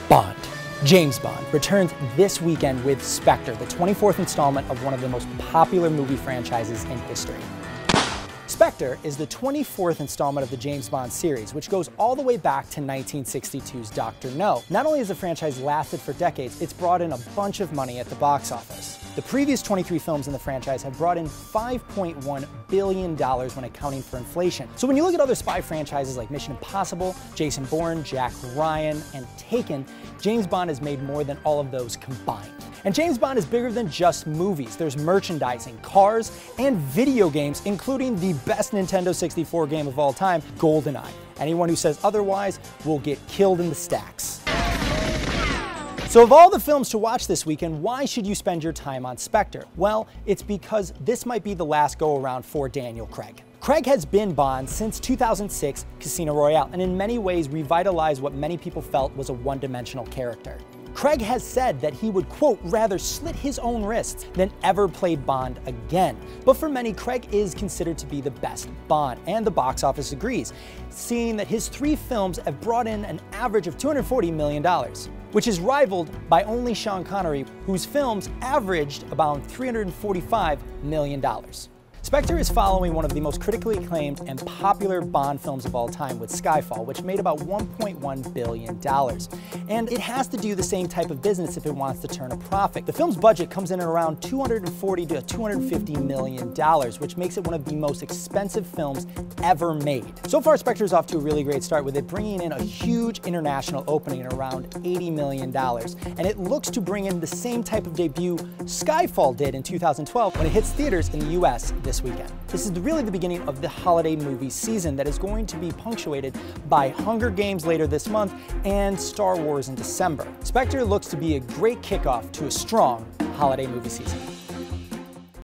Bond. James Bond returns this weekend with Spectre, the 24th installment of one of the most popular movie franchises in history. Spectre is the 24th installment of the James Bond series, which goes all the way back to 1962's Dr. No. Not only has the franchise lasted for decades, it's brought in a bunch of money at the box office. The previous 23 films in the franchise have brought in $5.1 billion when accounting for inflation. So when you look at other spy franchises like Mission Impossible, Jason Bourne, Jack Ryan, and Taken, James Bond has made more than all of those combined. And James Bond is bigger than just movies. There's merchandising, cars, and video games, including the best Nintendo 64 game of all time, GoldenEye. Anyone who says otherwise will get killed in the stacks. So of all the films to watch this weekend, why should you spend your time on Spectre? Well, it's because this might be the last go-around for Daniel Craig. Craig has been Bond since 2006 Casino Royale, and in many ways revitalized what many people felt was a one-dimensional character. Craig has said that he would, quote, rather slit his own wrists than ever play Bond again. But for many, Craig is considered to be the best Bond, and the box office agrees, seeing that his 3 films have brought in an average of $240 million, which is rivaled by only Sean Connery, whose films averaged about $345 million. Spectre is following one of the most critically acclaimed and popular Bond films of all time with Skyfall, which made about $1.1 billion. And it has to do the same type of business if it wants to turn a profit. The film's budget comes in at around $240 to $250 million, which makes it one of the most expensive films ever made. So far, Spectre is off to a really great start, with it bringing in a huge international opening at around $80 million. And it looks to bring in the same type of debut Skyfall did in 2012 when it hits theaters in the US this weekend. This is really the beginning of the holiday movie season that is going to be punctuated by Hunger Games later this month and Star Wars in December. Spectre looks to be a great kickoff to a strong holiday movie season.